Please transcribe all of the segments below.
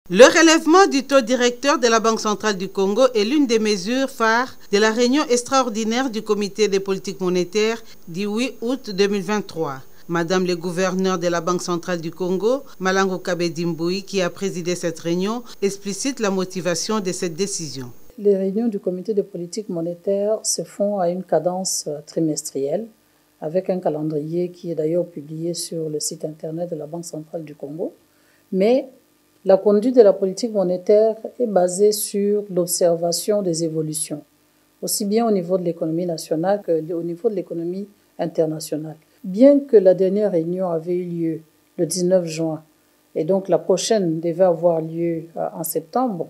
Le relèvement du taux directeur de la Banque centrale du Congo est l'une des mesures phares de la réunion extraordinaire du comité des politiques monétaires du 8 août 2023. Madame le gouverneur de la Banque centrale du Congo, Malango Kabedi Mbui, qui a présidé cette réunion, explicite la motivation de cette décision. Les réunions du comité des politiques monétaires se font à une cadence trimestrielle, avec un calendrier qui est d'ailleurs publié sur le site internet de la Banque centrale du Congo. Mais la conduite de la politique monétaire est basée sur l'observation des évolutions, aussi bien au niveau de l'économie nationale qu'au niveau de l'économie internationale. Bien que la dernière réunion avait eu lieu le 19 juin, et donc la prochaine devait avoir lieu en septembre,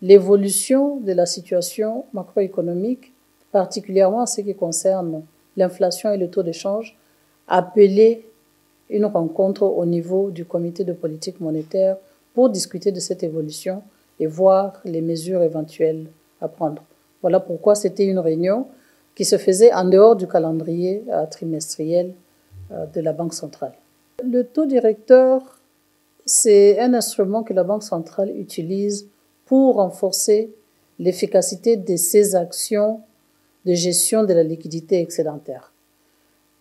l'évolution de la situation macroéconomique, particulièrement en ce qui concerne l'inflation et le taux de change, appelait une rencontre au niveau du comité de politique monétaire pour discuter de cette évolution et voir les mesures éventuelles à prendre. Voilà pourquoi c'était une réunion qui se faisait en dehors du calendrier trimestriel de la Banque centrale. Le taux directeur, c'est un instrument que la Banque centrale utilise pour renforcer l'efficacité de ses actions de gestion de la liquidité excédentaire.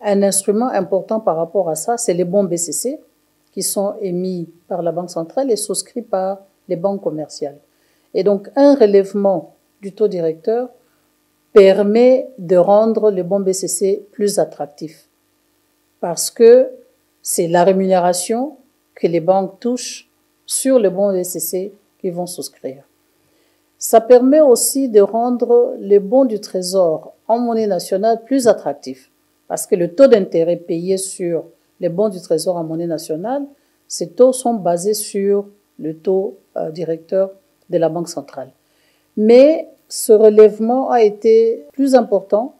Un instrument important par rapport à ça, c'est les bons BCC, qui sont émis par la Banque centrale et souscrits par les banques commerciales. Et donc, un relèvement du taux directeur permet de rendre les bons BCC plus attractifs parce que c'est la rémunération que les banques touchent sur les bons BCC qu'ils vont souscrire. Ça permet aussi de rendre les bons du Trésor en monnaie nationale plus attractifs parce que le taux d'intérêt payé sur les bons du Trésor en monnaie nationale, ces taux sont basés sur le taux directeur de la Banque centrale. Mais ce relèvement a été plus important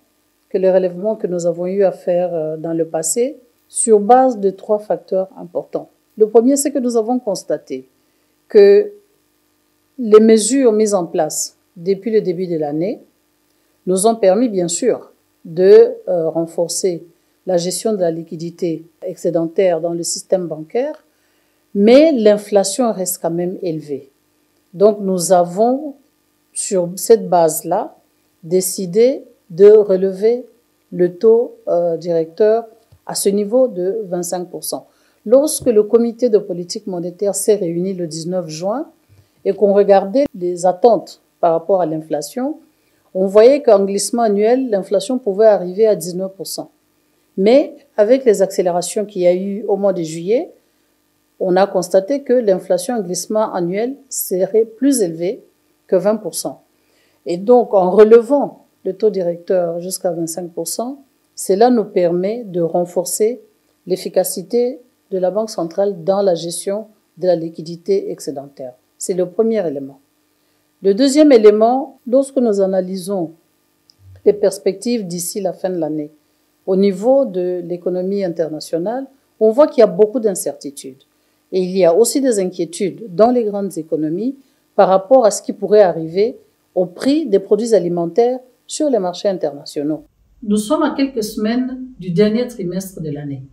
que les relèvements que nous avons eu à faire dans le passé sur base de 3 facteurs importants. Le premier, c'est que nous avons constaté que les mesures mises en place depuis le début de l'année nous ont permis, bien sûr, de renforcer la gestion de la liquidité excédentaire dans le système bancaire, mais l'inflation reste quand même élevée. Donc nous avons, sur cette base-là, décidé de relever le taux directeur à ce niveau de 25%. Lorsque le comité de politique monétaire s'est réuni le 19 juin et qu'on regardait les attentes par rapport à l'inflation, on voyait qu'en glissement annuel, l'inflation pouvait arriver à 19%. Mais avec les accélérations qu'il y a eu au mois de juillet, on a constaté que l'inflation en glissement annuel serait plus élevée que 20%. Et donc, en relevant le taux directeur jusqu'à 25%, cela nous permet de renforcer l'efficacité de la Banque centrale dans la gestion de la liquidité excédentaire. C'est le premier élément. Le deuxième élément, lorsque nous analysons les perspectives d'ici la fin de l'année, au niveau de l'économie internationale, on voit qu'il y a beaucoup d'incertitudes. Et il y a aussi des inquiétudes dans les grandes économies par rapport à ce qui pourrait arriver au prix des produits alimentaires sur les marchés internationaux. Nous sommes à quelques semaines du dernier trimestre de l'année,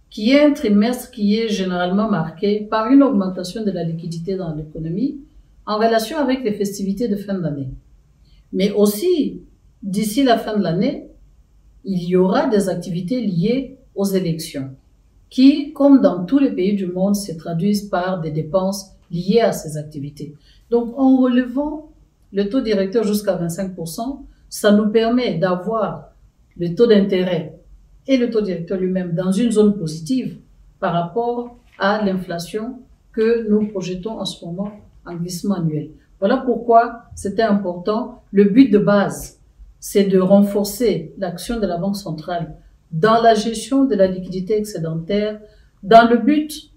qui est un trimestre qui est généralement marqué par une augmentation de la liquidité dans l'économie en relation avec les festivités de fin d'année. Mais aussi, d'ici la fin de l'année, il y aura des activités liées aux élections qui, comme dans tous les pays du monde, se traduisent par des dépenses liées à ces activités. Donc, en relevant le taux directeur jusqu'à 25%, ça nous permet d'avoir le taux d'intérêt et le taux directeur lui-même dans une zone positive par rapport à l'inflation que nous projetons en ce moment en glissement annuel. Voilà pourquoi c'était important. Le but de base, c'est de renforcer l'action de la Banque centrale dans la gestion de la liquidité excédentaire, dans le but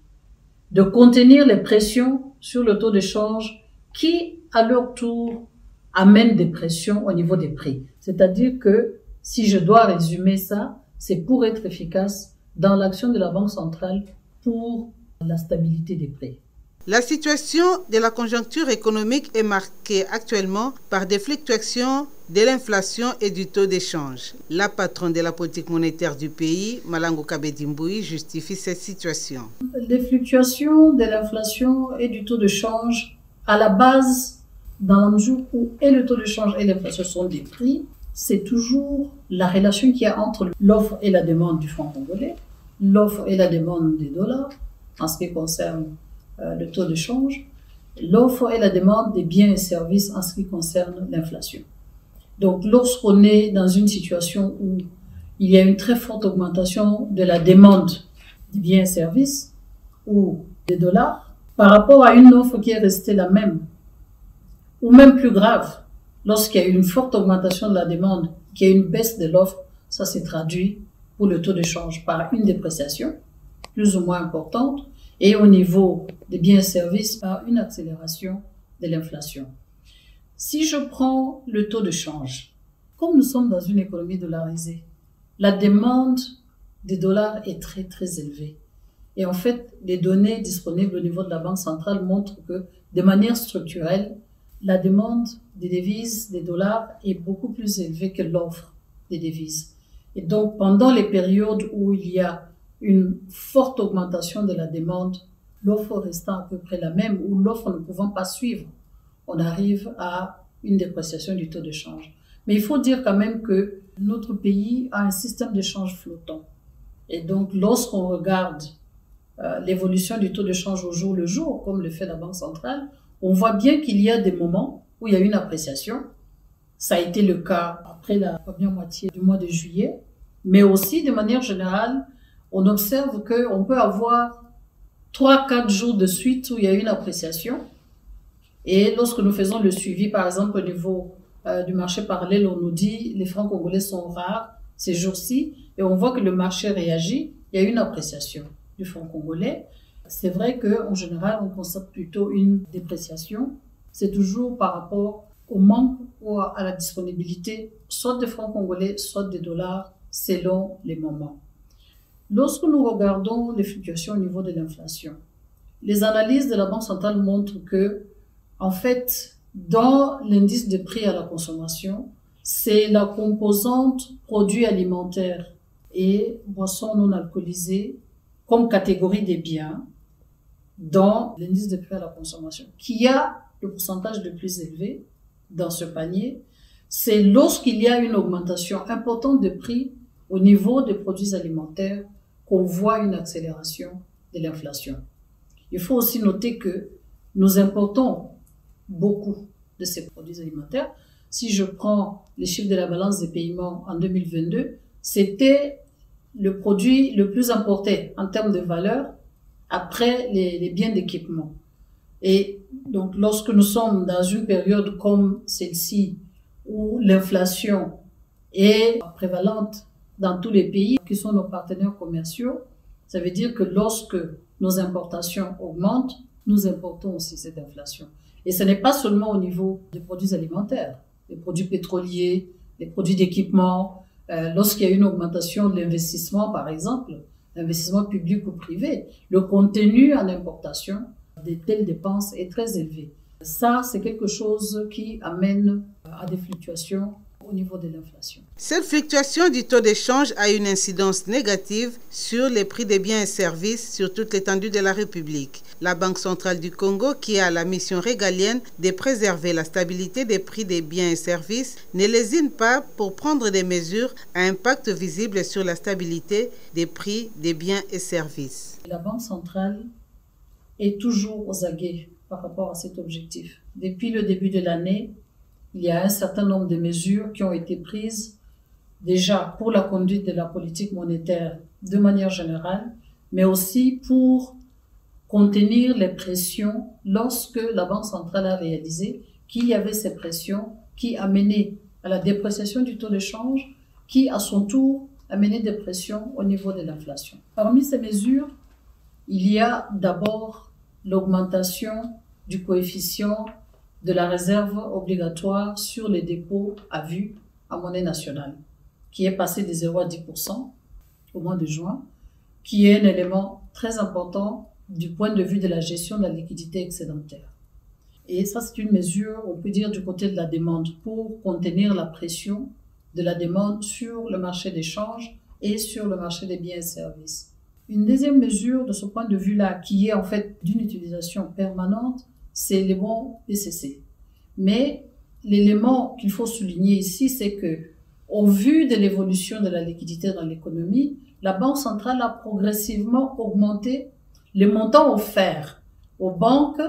de contenir les pressions sur le taux de change qui, à leur tour, amènent des pressions au niveau des prix. C'est-à-dire que, si je dois résumer ça, c'est pour être efficace dans l'action de la Banque centrale pour la stabilité des prix. La situation de la conjoncture économique est marquée actuellement par des fluctuations de l'inflation et du taux d'échange. La patronne de la politique monétaire du pays, Malango Kabedi-Mbui, justifie cette situation. Les fluctuations de l'inflation et du taux de change, à la base, dans la mesure où et le taux de change et l'inflation sont des prix, c'est toujours la relation qu'il y a entre l'offre et la demande du franc congolais, l'offre et la demande des dollars, en ce qui concerne le taux de change, l'offre et la demande des biens et services en ce qui concerne l'inflation. Donc, lorsqu'on est dans une situation où il y a une très forte augmentation de la demande des biens et services ou des dollars, par rapport à une offre qui est restée la même, ou même plus grave, lorsqu'il y a une forte augmentation de la demande, qu'il y a une baisse de l'offre, ça s'est traduit pour le taux de change par une dépréciation plus ou moins importante, et au niveau des biens et services par une accélération de l'inflation. Si je prends le taux de change, comme nous sommes dans une économie dollarisée, la demande des dollars est très très élevée. Et en fait, les données disponibles au niveau de la Banque centrale montrent que de manière structurelle, la demande des devises, des dollars, est beaucoup plus élevée que l'offre des devises. Et donc, pendant les périodes où il y a une forte augmentation de la demande, l'offre restant à peu près la même, ou l'offre ne pouvant pas suivre, on arrive à une dépréciation du taux de change. Mais il faut dire quand même que notre pays a un système de change flottant. Et donc, lorsqu'on regarde l'évolution du taux de change au jour le jour, comme le fait la Banque centrale, on voit bien qu'il y a des moments où il y a une appréciation. Ça a été le cas après la première moitié du mois de juillet, mais aussi de manière générale, on observe qu'on peut avoir 3-4 jours de suite où il y a une appréciation. Et lorsque nous faisons le suivi, par exemple, au niveau du marché parallèle, on nous dit les francs congolais sont rares ces jours-ci, et on voit que le marché réagit, il y a une appréciation du franc congolais. C'est vrai qu'en général, on constate plutôt une dépréciation. C'est toujours par rapport au manque ou à la disponibilité, soit des francs congolais, soit des dollars, selon les moments. Lorsque nous regardons les fluctuations au niveau de l'inflation, les analyses de la Banque centrale montrent que, en fait, dans l'indice de prix à la consommation, c'est la composante produits alimentaires et boissons non alcoolisées comme catégorie des biens dans l'indice de prix à la consommation qui a le pourcentage le plus élevé dans ce panier. C'est lorsqu'il y a une augmentation importante de prix au niveau des produits alimentaires qu'on voit une accélération de l'inflation. Il faut aussi noter que nous importons beaucoup de ces produits alimentaires. Si je prends les chiffres de la balance des paiements en 2022, c'était le produit le plus importé en termes de valeur après les biens d'équipement. Et donc, lorsque nous sommes dans une période comme celle-ci, où l'inflation est prévalente dans tous les pays qui sont nos partenaires commerciaux, ça veut dire que lorsque nos importations augmentent, nous importons aussi cette inflation. Et ce n'est pas seulement au niveau des produits alimentaires, les produits pétroliers, les produits d'équipement. Lorsqu'il y a une augmentation de l'investissement, par exemple, l'investissement public ou privé, le contenu en importation de telles dépenses est très élevé. Ça, c'est quelque chose qui amène à des fluctuations au niveau de l'inflation. Cette fluctuation du taux d'échange a une incidence négative sur les prix des biens et services sur toute l'étendue de la République. La Banque centrale du Congo, qui a la mission régalienne de préserver la stabilité des prix des biens et services, ne lésine pas pour prendre des mesures à impact visible sur la stabilité des prix des biens et services. La Banque centrale est toujours aux aguets par rapport à cet objectif. Depuis le début de l'année, il y a un certain nombre de mesures qui ont été prises déjà pour la conduite de la politique monétaire de manière générale, mais aussi pour contenir les pressions lorsque la Banque centrale a réalisé qu'il y avait ces pressions qui amenaient à la dépréciation du taux de change, qui à son tour amenait des pressions au niveau de l'inflation. Parmi ces mesures, il y a d'abord l'augmentation du coefficient de la réserve obligatoire sur les dépôts à vue à monnaie nationale, qui est passé de 0 à 10% au mois de juin, qui est un élément très important du point de vue de la gestion de la liquidité excédentaire. Et ça, c'est une mesure, on peut dire, du côté de la demande pour contenir la pression de la demande sur le marché des changes et sur le marché des biens et services. Une deuxième mesure de ce point de vue-là, qui est en fait d'une utilisation permanente, c'est les bons BCC. Mais l'élément qu'il faut souligner ici, c'est que, au vu de l'évolution de la liquidité dans l'économie, la Banque centrale a progressivement augmenté les montants offerts aux banques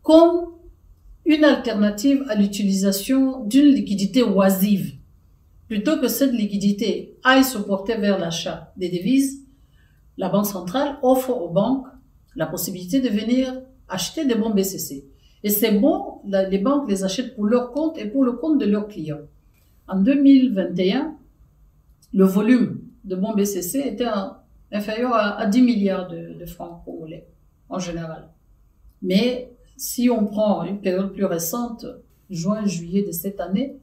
comme une alternative à l'utilisation d'une liquidité oisive. Plutôt que cette liquidité aille se porter vers l'achat des devises, la Banque centrale offre aux banques la possibilité de venir acheter des bons BCC. Et ces bons, les banques les achètent pour leur compte et pour le compte de leurs clients. En 2021, le volume de bons BCC était inférieur à 10 milliards de francs congolais en général. Mais si on prend une période plus récente, juin-juillet de cette année,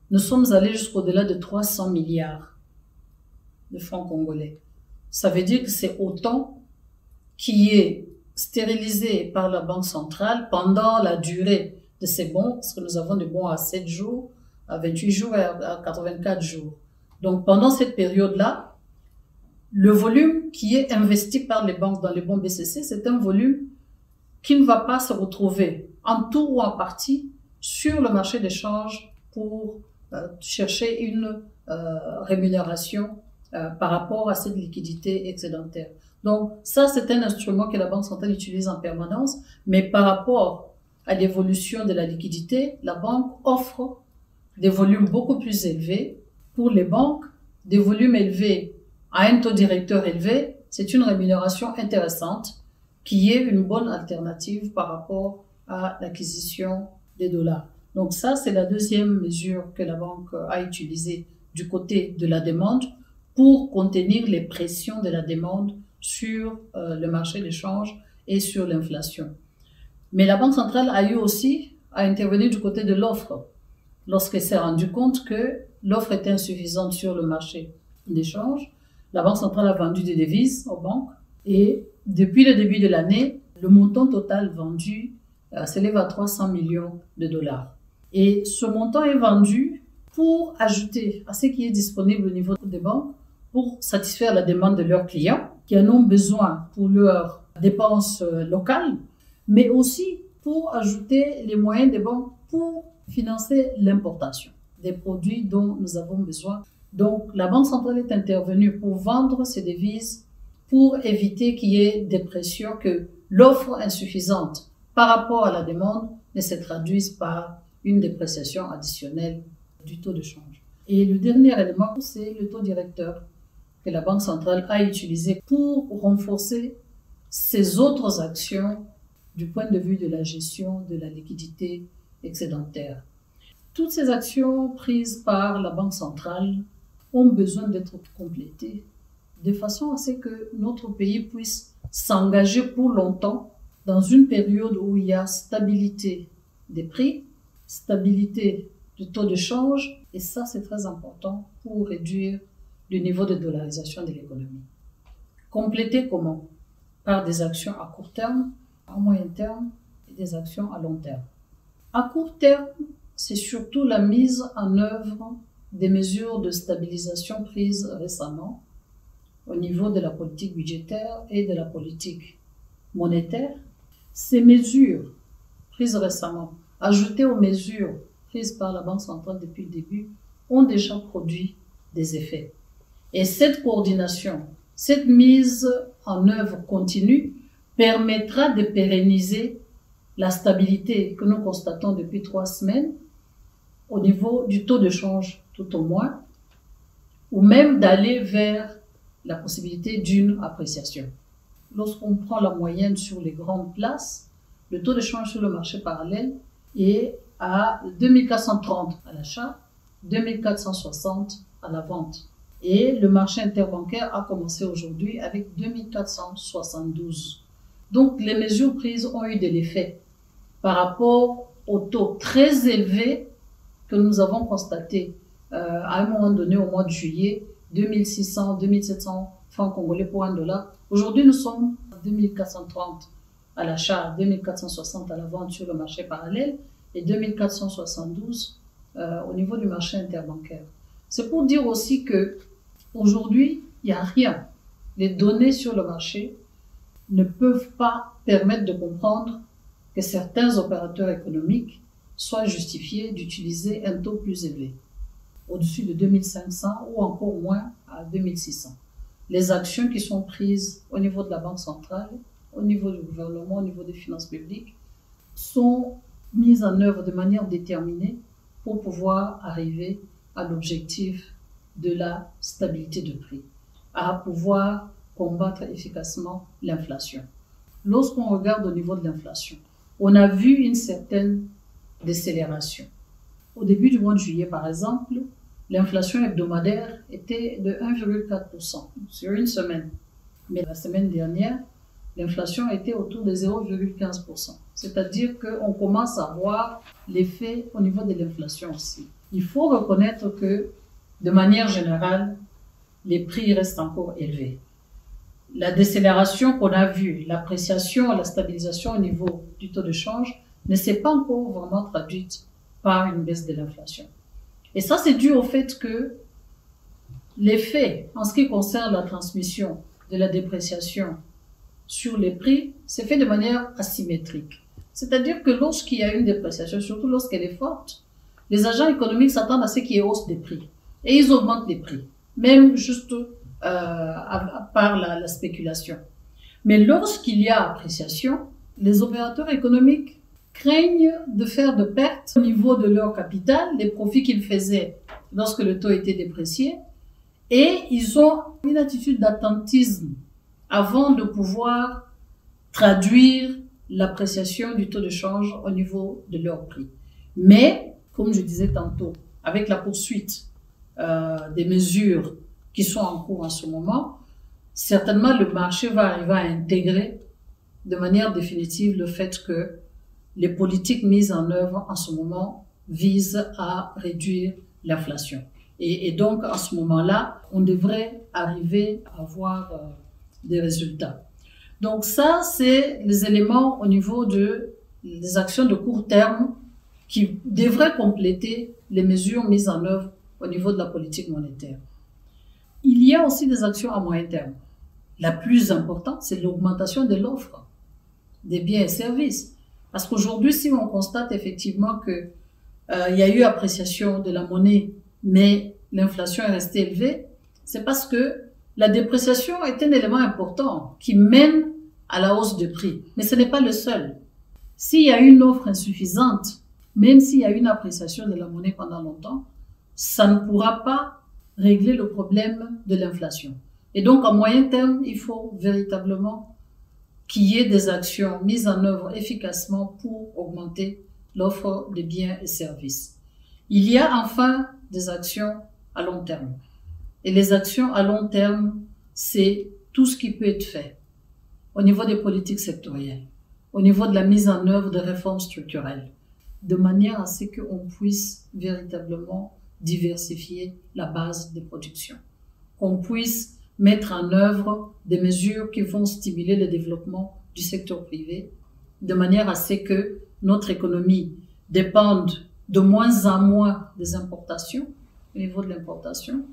nous sommes allés jusqu'au-delà de 300 milliards de francs congolais. Ça veut dire que c'est autant qui est stérilisé par la Banque centrale pendant la durée de ces bons, parce que nous avons des bons à 7 jours, à 28 jours et à 84 jours. Donc pendant cette période-là, le volume qui est investi par les banques dans les bons BCC, c'est un volume qui ne va pas se retrouver en tout ou en partie sur le marché des changes pour chercher une rémunération par rapport à cette liquidité excédentaire. Donc ça, c'est un instrument que la Banque centrale utilise en permanence, mais par rapport à l'évolution de la liquidité, la banque offre des volumes beaucoup plus élevés pour les banques, des volumes élevés à un taux directeur élevé. C'est une rémunération intéressante qui est une bonne alternative par rapport à l'acquisition des dollars. Donc ça, c'est la deuxième mesure que la banque a utilisée du côté de la demande pour contenir les pressions de la demande sur le marché des changes et sur l'inflation. Mais la Banque centrale a eu aussi à intervenir du côté de l'offre lorsqu'elle s'est rendue compte que l'offre était insuffisante sur le marché des changes. La Banque centrale a vendu des devises aux banques et depuis le début de l'année, le montant total vendu s'élève à 300 millions de dollars. Et ce montant est vendu pour ajouter à ce qui est disponible au niveau des banques pour satisfaire la demande de leurs clients qui en ont besoin pour leurs dépenses locales, mais aussi pour ajouter les moyens des banques pour financer l'importation des produits dont nous avons besoin. Donc, la Banque centrale est intervenue pour vendre ces devises pour éviter qu'il y ait des pressions, que l'offre insuffisante par rapport à la demande ne se traduise par une dépréciation additionnelle du taux de change. Et le dernier élément, c'est le taux directeur que la Banque centrale a utilisé pour renforcer ses autres actions du point de vue de la gestion de la liquidité excédentaire. Toutes ces actions prises par la Banque centrale ont besoin d'être complétées de façon à ce que notre pays puisse s'engager pour longtemps dans une période où il y a stabilité des prix, stabilité du taux de change, et ça c'est très important pour réduire le niveau de dollarisation de l'économie. Compléter comment? Par des actions à court terme, à moyen terme et des actions à long terme. À court terme, c'est surtout la mise en œuvre des mesures de stabilisation prises récemment au niveau de la politique budgétaire et de la politique monétaire. Ces mesures prises récemment, ajoutées aux mesures prises par la Banque centrale depuis le début, ont déjà produit des effets. Et cette coordination, cette mise en œuvre continue permettra de pérenniser la stabilité que nous constatons depuis 3 semaines au niveau du taux de change tout au moins, ou même d'aller vers la possibilité d'une appréciation. Lorsqu'on prend la moyenne sur les grandes places, le taux de change sur le marché parallèle est à 2430 à l'achat, 2460 à la vente. Et le marché interbancaire a commencé aujourd'hui avec 2472. Donc les mesures prises ont eu de l'effet par rapport au taux très élevé que nous avons constaté à un moment donné au mois de juillet, 2600, 2700 francs congolais pour $1. Aujourd'hui, nous sommes 2430 à l'achat, 2460 à la vente sur le marché parallèle et 2472 au niveau du marché interbancaire. C'est pour dire aussi que aujourd'hui, il n'y a rien. Les données sur le marché ne peuvent pas permettre de comprendre que certains opérateurs économiques soient justifiés d'utiliser un taux plus élevé, au-dessus de 2500 ou encore moins à 2600. Les actions qui sont prises au niveau de la Banque centrale, au niveau du gouvernement, au niveau des finances publiques, sont mises en œuvre de manière déterminée pour pouvoir arriver à l'objectif de la stabilité de prix, à pouvoir combattre efficacement l'inflation. Lorsqu'on regarde au niveau de l'inflation, on a vu une certaine décélération. Au début du mois de juillet, par exemple, l'inflation hebdomadaire était de 1,4% sur une semaine. Mais la semaine dernière, l'inflation était autour de 0,15%. C'est-à-dire qu'on commence à voir l'effet au niveau de l'inflation aussi. Il faut reconnaître que, de manière générale, les prix restent encore élevés. La décélération qu'on a vue, l'appréciation, la stabilisation au niveau du taux de change ne s'est pas encore vraiment traduite par une baisse de l'inflation. Et ça, c'est dû au fait que l'effet, en ce qui concerne la transmission de la dépréciation sur les prix, s'est fait de manière asymétrique. C'est-à-dire que lorsqu'il y a une dépréciation, surtout lorsqu'elle est forte, les agents économiques s'attendent à ce qu'il y ait hausse des prix. Et ils augmentent les prix, même juste par la spéculation. Mais lorsqu'il y a appréciation, les opérateurs économiques craignent de faire de pertes au niveau de leur capital, les profits qu'ils faisaient lorsque le taux était déprécié, et ils ont une attitude d'attentisme avant de pouvoir traduire l'appréciation du taux de change au niveau de leur prix. Mais, comme je disais tantôt, avec la poursuite des mesures qui sont en cours en ce moment, certainement le marché va arriver à intégrer de manière définitive le fait que les politiques mises en œuvre en ce moment visent à réduire l'inflation. Et donc, à ce moment-là, on devrait arriver à avoir des résultats. Donc ça, c'est les éléments au niveau des actions de court terme qui devraient compléter les mesures mises en œuvre au niveau de la politique monétaire. Il y a aussi des actions à moyen terme. La plus importante, c'est l'augmentation de l'offre des biens et services. Parce qu'aujourd'hui, si on constate effectivement que il y a eu appréciation de la monnaie, mais l'inflation est restée élevée, c'est parce que la dépréciation est un élément important qui mène à la hausse de prix. Mais ce n'est pas le seul. S'il y a une offre insuffisante, même s'il y a une appréciation de la monnaie pendant longtemps, ça ne pourra pas régler le problème de l'inflation. Et donc, à moyen terme, il faut véritablement qu'il y ait des actions mises en œuvre efficacement pour augmenter l'offre de biens et services. Il y a enfin des actions à long terme. Et les actions à long terme, c'est tout ce qui peut être fait au niveau des politiques sectorielles, au niveau de la mise en œuvre de réformes structurelles, de manière à ce qu'on puisse véritablement diversifier la base de production, qu'on puisse mettre en œuvre des mesures qui vont stimuler le développement du secteur privé, de manière à ce que notre économie dépende de moins en moins des importations, au niveau de l'importation,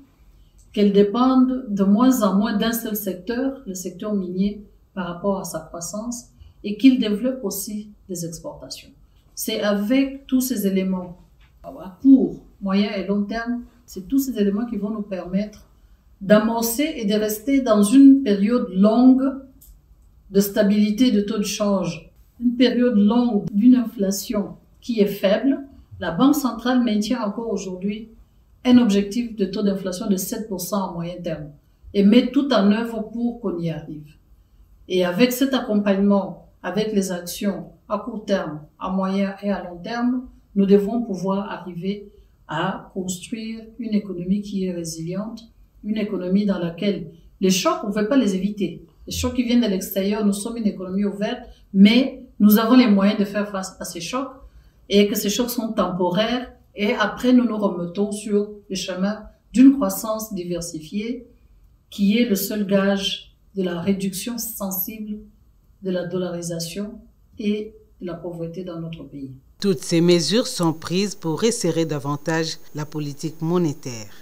qu'elle dépende de moins en moins d'un seul secteur, le secteur minier, par rapport à sa croissance, et qu'il développe aussi des exportations. C'est avec tous ces éléments, à court, moyen et long terme, c'est tous ces éléments qui vont nous permettre d'amorcer et de rester dans une période longue de stabilité de taux de change, une période longue d'une inflation qui est faible. La Banque centrale maintient encore aujourd'hui un objectif de taux d'inflation de 7% à moyen terme et met tout en œuvre pour qu'on y arrive. Et avec cet accompagnement, avec les actions à court terme, à moyen et à long terme, nous devons pouvoir arriver à construire une économie qui est résiliente, une économie dans laquelle les chocs, on ne peut pas les éviter. Les chocs qui viennent de l'extérieur, nous sommes une économie ouverte, mais nous avons les moyens de faire face à ces chocs et que ces chocs sont temporaires et après nous nous remettons sur le chemin d'une croissance diversifiée qui est le seul gage de la réduction sensible de la dollarisation et de la pauvreté dans notre pays. Toutes ces mesures sont prises pour resserrer davantage la politique monétaire.